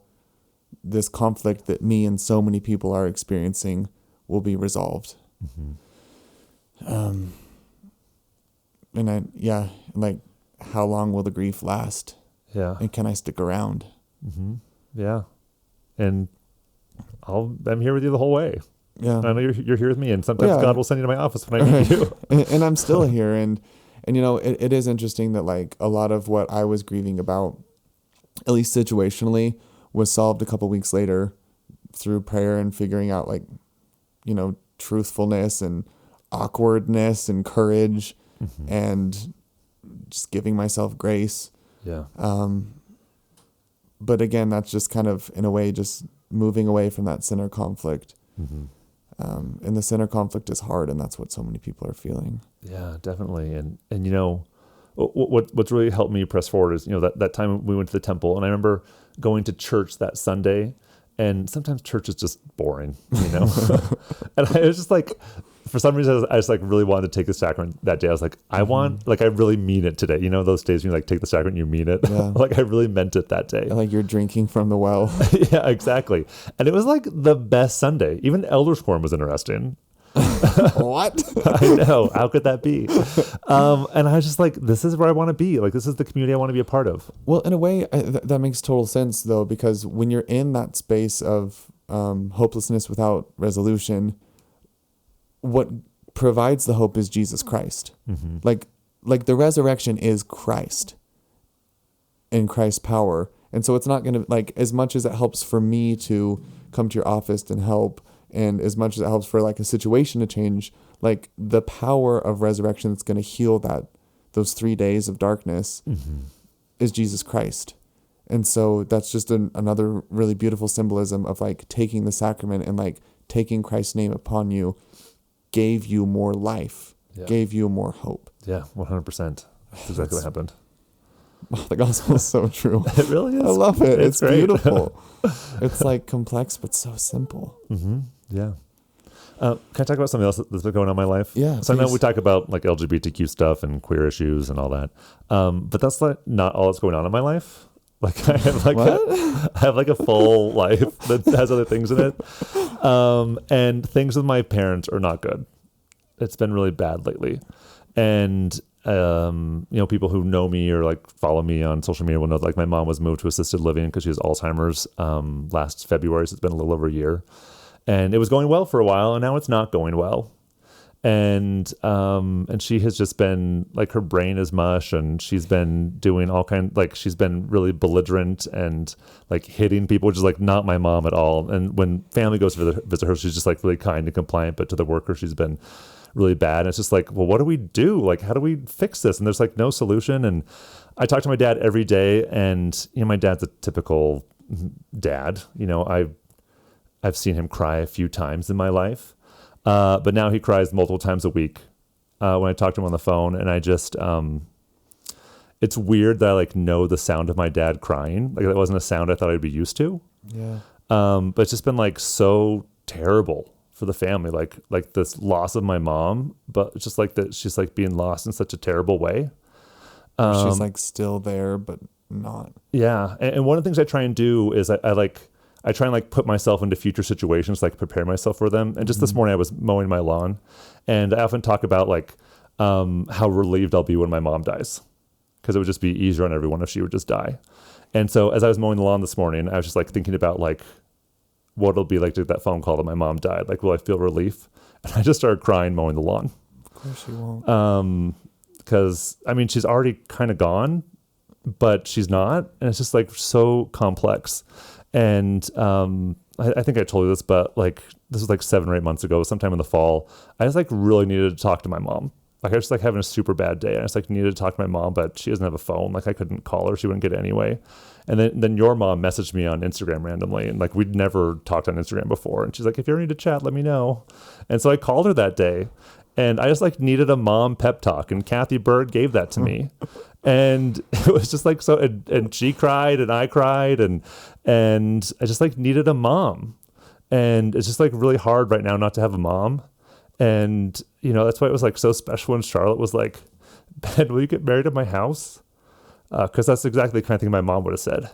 this conflict that me and so many people are experiencing will be resolved. Like how long will the grief last? Yeah. And can I stick around? Yeah. And I'm here with you the whole way. Yeah. I know you're here with me, and sometimes God will send you to my office when I need you. And I'm still here. And it is interesting that like a lot of what I was grieving about, at least situationally, was solved a couple weeks later through prayer and figuring out like, truthfulness and awkwardness and courage and just giving myself grace. Yeah. But again, that's just kind of in a way just moving away from that center conflict. And the center conflict is hard, and that's what so many people are feeling. Yeah, definitely. And what's really helped me press forward is, that time we went to the temple, and I remember going to church that Sunday, and sometimes church is just boring, And I was just like, for some reason, I just like really wanted to take the sacrament that day. I was like, I really mean it today. Those days when you like take the sacrament, you mean it. Yeah. Like I really meant it that day. Like you're drinking from the well. Yeah, exactly. And it was like the best Sunday. Even Elders Quorum was interesting. What? I know. How could that be? And I was just like, this is where I want to be. Like, this is the community I want to be a part of. Well, in a way, that makes total sense, though, because when you're in that space of hopelessness without resolution, what provides the hope is Jesus Christ. Like the resurrection is Christ and Christ's power. And so it's not going to, like, as much as it helps for me to come to your office and help, and as much as it helps for like a situation to change, like the power of resurrection that's going to heal those 3 days of darkness is Jesus Christ. And so that's just another really beautiful symbolism of like taking the sacrament and like taking Christ's name upon you gave you more life, gave you more hope. Yeah, 100%. That's exactly what happened. The gospel is so true. It really is. I love it. It's beautiful. It's like complex, but so simple. Yeah. Can I talk about something else that's been going on in my life? Yeah. So I know we talk about like LGBTQ stuff and queer issues and all that. But that's like not all that's going on in my life. Like I have like a full life that has other things in it. And things with my parents are not good. It's been really bad lately. And people who know me or like follow me on social media will know that, like, my mom was moved to assisted living because she has Alzheimer's last February. So it's been a little over a year, and it was going well for a while, and now it's not going well. And she has just been like, her brain is mush, and she's been doing she's been really belligerent and like hitting people, which is like not my mom at all. And when family goes to visit her, she's just like really kind and compliant, but to the worker, she's been really bad. And it's just like, well, what do we do? Like, how do we fix this? And there's like no solution. And I talk to my dad every day, and my dad's a typical dad. I've seen him cry a few times in my life. But now he cries multiple times a week when I talk to him on the phone. And I just, it's weird that I like know the sound of my dad crying. Like, that wasn't a sound I thought I'd be used to. Yeah. But it's just been like so terrible for the family. Like this loss of my mom, but it's just like that she's like being lost in such a terrible way. She's like still there, but not. Yeah. And one of the things I try and do is I try and like put myself into future situations, like prepare myself for them. And just this morning I was mowing my lawn, and I often talk about like how relieved I'll be when my mom dies, because it would just be easier on everyone if she would just die. And so as I was mowing the lawn this morning, I was just like thinking about like what it'll be like to get that phone call that my mom died. Like, will I feel relief? And I just started crying mowing the lawn. Of course you won't. Because I mean, she's already kind of gone, but she's not, and it's just like so complex. And I think I told you this, but like this was like 7 or 8 months ago, sometime in the fall. I just like really needed to talk to my mom. Like I was just like having a super bad day. I just like needed to talk to my mom, but she doesn't have a phone. Like I couldn't call her. She wouldn't get it anyway. And then your mom messaged me on Instagram randomly, and like we'd never talked on Instagram before. And she's like, if you ever need to chat, let me know. And so I called her that day, and I just like needed a mom pep talk, and Kathy Bird gave that to me. And it was just like so, and she cried and I cried, and I just like needed a mom. And it's just like really hard right now not to have a mom. And, you know, that's why it was like so special when Charlotte was like, Ben, will you get married at my house? Because that's exactly the kind of thing my mom would have said.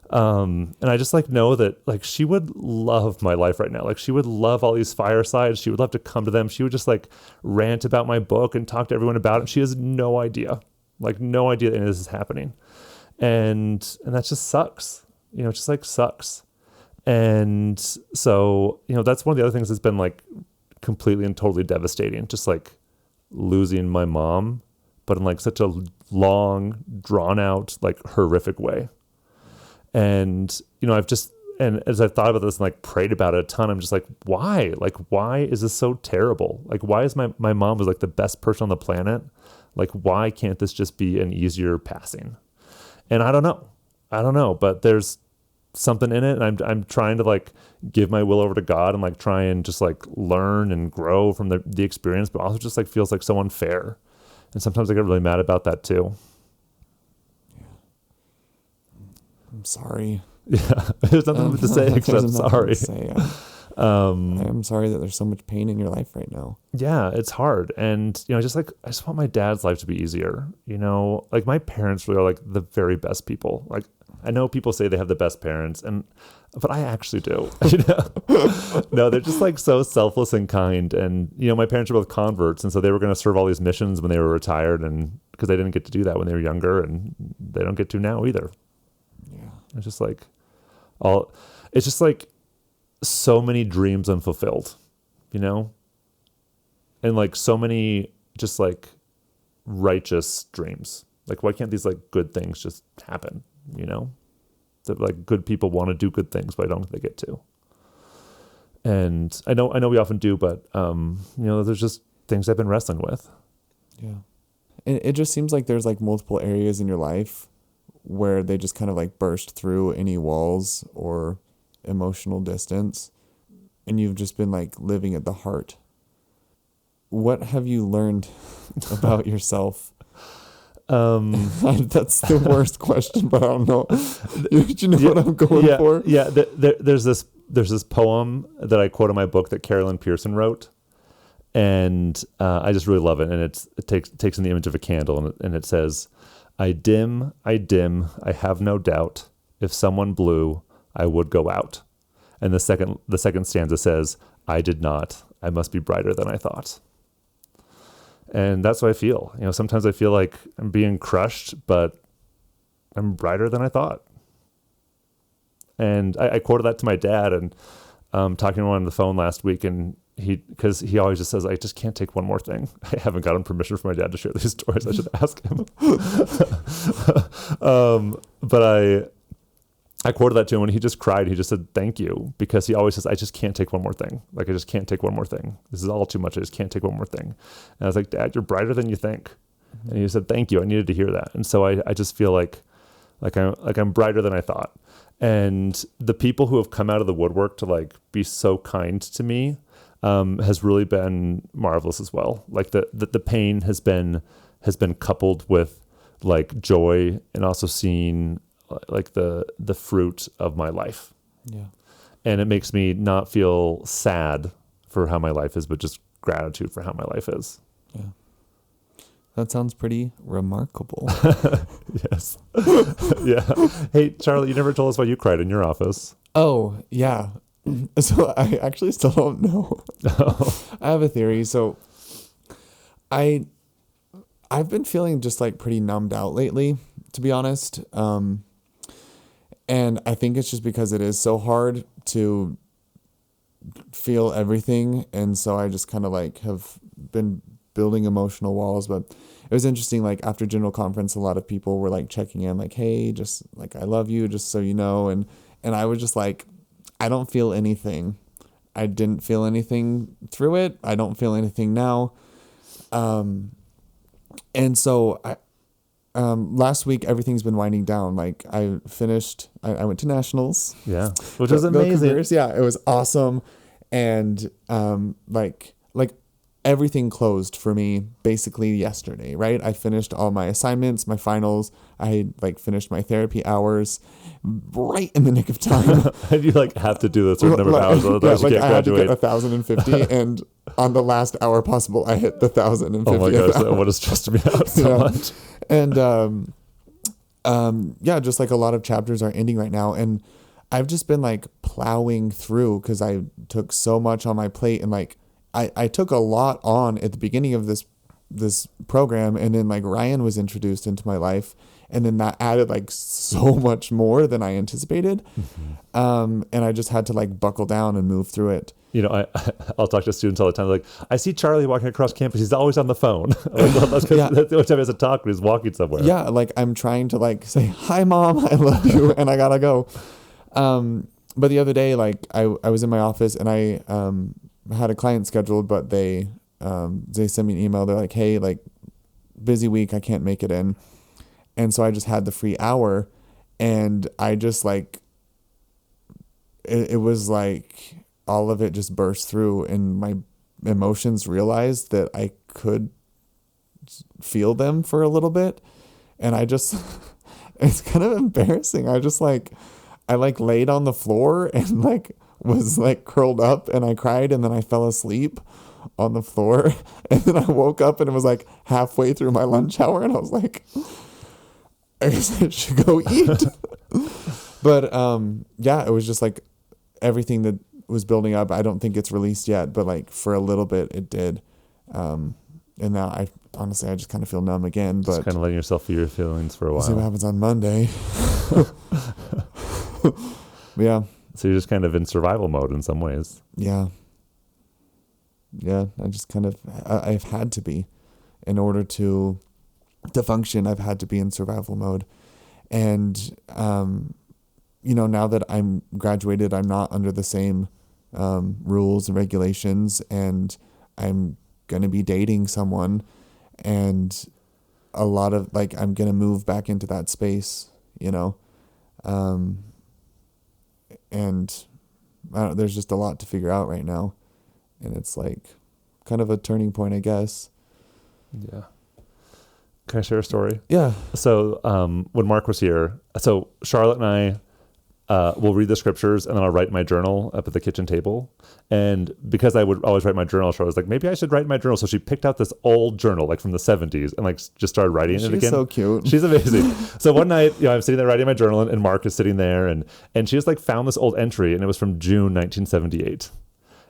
And I just like know that like she would love my life right now. Like she would love all these firesides. She would love to come to them. She would just like rant about my book and talk to everyone about it. And she has no idea, like no idea that any of this is happening. And that just sucks. You know, it just like sucks. And so, you know, that's one of the other things that's been like completely and totally devastating. Just like losing my mom, but in like such a long, drawn out, like horrific way. And, you know, and as I've thought about this and like prayed about it a ton, I'm just like, why? Like, why is this so terrible? Like, why is my mom was like the best person on the planet? Like, why can't this just be an easier passing? And I don't know, but there's something in it. And I'm trying to like give my will over to God and like try and just like learn and grow from the experience, but also just like feels like so unfair. And sometimes I get really mad about that too. I'm sorry. Yeah, there's nothing to say except sorry. I'm sorry that there's so much pain in your life right now. Yeah, it's hard. And, you know, I just want my dad's life to be easier. You know, like my parents really are like the very best people. Like I know people say they have the best parents, but I actually do. You know? No, they're just like so selfless and kind. And, you know, my parents are both converts. And so they were going to serve all these missions when they were retired, and because they didn't get to do that when they were younger, and they don't get to now either. Yeah. It's just like so many dreams unfulfilled, you know? And like so many just like righteous dreams. Like why can't these like good things just happen, you know? That like good people want to do good things, but I don't think they get to. And I know we often do, but you know, there's just things I've been wrestling with. Yeah. And it just seems like there's like multiple areas in your life where they just kind of like burst through any walls or emotional distance, and you've just been like living at the heart. What have you learned about yourself? That's the worst question, but I don't know. You know what I'm going for? Yeah. There's this poem that I quote in my book that Carolyn Pearson wrote, and I just really love it. And it takes in the image of a candle, and it says, I dim, I have no doubt. If someone blew, I would go out. And the second stanza says, I did not. I must be brighter than I thought. And that's what I feel. You know, sometimes I feel like I'm being crushed, but I'm brighter than I thought. And I quoted that to my dad, and talking to him on the phone last week, and because he always just says, I just can't take one more thing. I haven't gotten permission from my dad to share these stories. I should ask him. But I quoted that to him, and he just cried. He just said, thank you, because he always says, I just can't take one more thing. Like, I just can't take one more thing. This is all too much. I just can't take one more thing. And I was like, Dad, you're brighter than you think. Mm-hmm. And he said, thank you. I needed to hear that. And so I just feel like I'm brighter than I thought. And the people who have come out of the woodwork to like be so kind to me has really been marvelous as well. Like the pain has been coupled with like joy, and also seeing like the fruit of my life. Yeah. And it makes me not feel sad for how my life is, but just gratitude for how my life is. Yeah. That sounds pretty remarkable. Yes. Yeah. Hey, Charlie, you never told us why you cried in your office. Oh, yeah. So I actually still don't know. Oh. I have a theory. So I've been feeling just like pretty numbed out lately, to be honest. And I think it's just because it is so hard to feel everything. And so I just kind of like have been building emotional walls. But it was interesting, like after General Conference, a lot of people were like checking in, like, hey, just like, I love you, just so you know. And I was just like, I don't feel anything. I didn't feel anything through it. I don't feel anything now. And so last week, everything's been winding down. Like I finished, I went to nationals. Yeah. Which was amazing. Yeah. It was awesome. And, like everything closed for me basically yesterday, right? I finished all my assignments, my finals. I like finished my therapy hours right in the nick of time. And you like have to do a certain number of hours, otherwise you can't I graduate. had to get 1,050, and on the last hour possible, I hit the 1,050. Oh my gosh, that would have stressed me out so much. And yeah, just like a lot of chapters are ending right now, and I've just been like plowing through because I took so much on my plate, and like I took a lot on at the beginning of this program, and then like Ryan was introduced into my life, and then that added like so much more than I anticipated. And I just had to like buckle down and move through it. You know, I'll talk to students all the time. Like, I see Charlie walking across campus. He's always on the phone. Like, well, that's the only time he has to talk when he's walking somewhere. Yeah, like I'm trying to like say, hi, Mom, I love you, and I gotta go. But the other day, like I was in my office, and I had a client scheduled, but they sent me an email. They're like, hey, like busy week, I can't make it in. And so I just had the free hour, and I just like, it was like all of it just burst through, and my emotions realized that I could feel them for a little bit. And I just, it's kind of embarrassing. I laid on the floor and like was like curled up, and I cried, and then I fell asleep on the floor, and then I woke up, and it was like halfway through my lunch hour, and I was like, I guess I should go eat. But yeah, it was just like everything that was building up. I don't think it's released yet, but like for a little bit it did. And now I just kind of feel numb again. But just kind of letting yourself feel your feelings for a while. We'll see what happens on Monday. Yeah. So you're just kind of in survival mode in some ways. Yeah. Yeah. I just kind of, I've had to be, in order to function, I've had to be in survival mode. And, you know, now that I'm graduated, I'm not under the same rules and regulations, and I'm going to be dating someone, and a lot of like, I'm going to move back into that space, you know? And there's just a lot to figure out right now, and it's like kind of a turning point, I guess. Yeah. Can I share a story? Yeah. So when Mark was here, so Charlotte and I will read the scriptures, and then I'll write my journal up at the kitchen table. And because I would always write my journal, Charlotte was like, maybe I should write my journal. So she picked out this old journal, like from the 70s, and like just started writing it again. She's so cute. She's amazing. So one night, you know, I'm sitting there writing my journal, and Mark is sitting there, and she just like found this old entry, and it was from June 1978.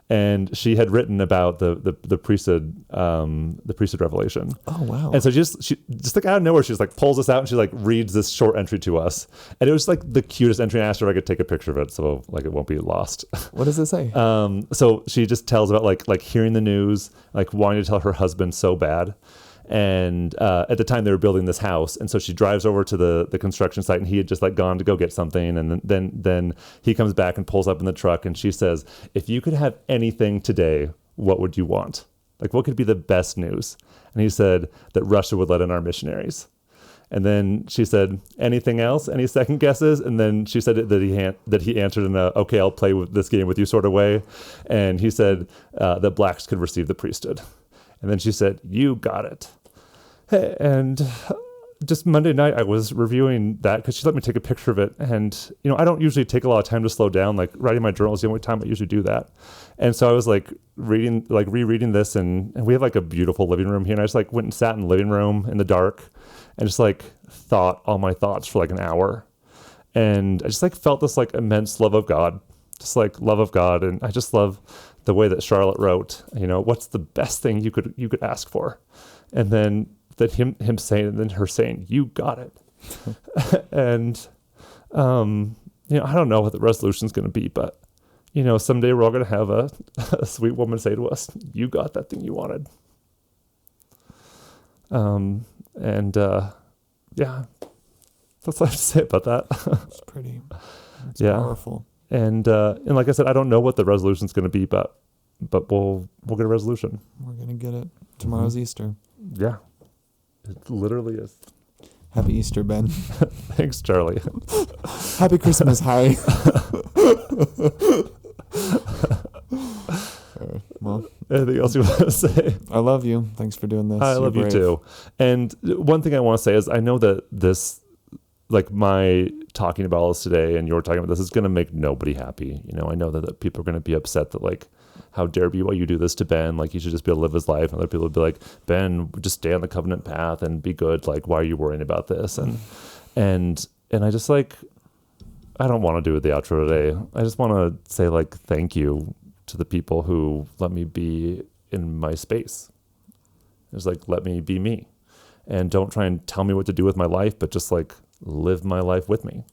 And she had written about the priesthood revelation. Oh wow! And so she just like out of nowhere, she just like pulls this out, and she like reads this short entry to us. And it was like the cutest entry. I asked her if I could take a picture of it, so like it won't be lost. What does it say? So she just tells about like hearing the news, like wanting to tell her husband so bad. And at the time they were building this house, and so she drives over to the construction site, and he had just like gone to go get something, and then he comes back and pulls up in the truck, and she says, if you could have anything today, what would you want? Like, what could be the best news? And he said that Russia would let in our missionaries. And then she said, anything else? Any second guesses? And then she said that he answered in a, okay, I'll play with this game with you sort of way. And he said that blacks could receive the priesthood. And then she said, you got it. And just Monday night, I was reviewing that because she let me take a picture of it. And, you know, I don't usually take a lot of time to slow down. Like writing my journal is the only time I usually do that. And so I was like rereading this, and we have like a beautiful living room here. And I just like went and sat in the living room in the dark and just like thought all my thoughts for like an hour. And I just like felt this like immense love of God, just like love of God. And I just love the way that Charlotte wrote, you know, what's the best thing you could ask for? And then that him saying, and then her saying, you got it. And, you know, I don't know what the resolution is going to be, but someday we're all going to have a sweet woman say to us, "You got that thing you wanted." Yeah, that's all I have to say about that. It's pretty. It's powerful. And like I said, I don't know what the resolution is going to be, but we'll get a resolution. We're gonna get it. Tomorrow's Easter. Yeah, it literally is. Happy Easter, Ben. Thanks, Charlie. Happy Christmas, Harry. Well, anything else you want to say? I love you. Thanks for doing this. I love you too. And one thing I want to say is I know that this, like my talking about all this today and you're talking about this, is going to make nobody happy. I know that people are going to be upset that like, how dare be why you do this to Ben? Like he should just be able to live his life. And other people would be like, Ben, just stay on the covenant path and be good. Like, why are you worrying about this? And I just like, I don't want to do the outro today. I just want to say like, thank you to the people who let me be in my space. It's like, let me be me and don't try and tell me what to do with my life, but just like live my life with me.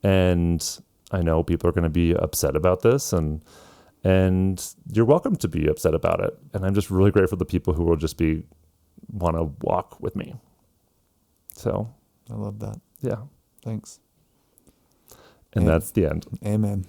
And I know people are going to be upset about this and you're welcome to be upset about it. And I'm just really grateful for the people who will just want to walk with me. So I love that. Yeah. Thanks. And that's the end. Amen.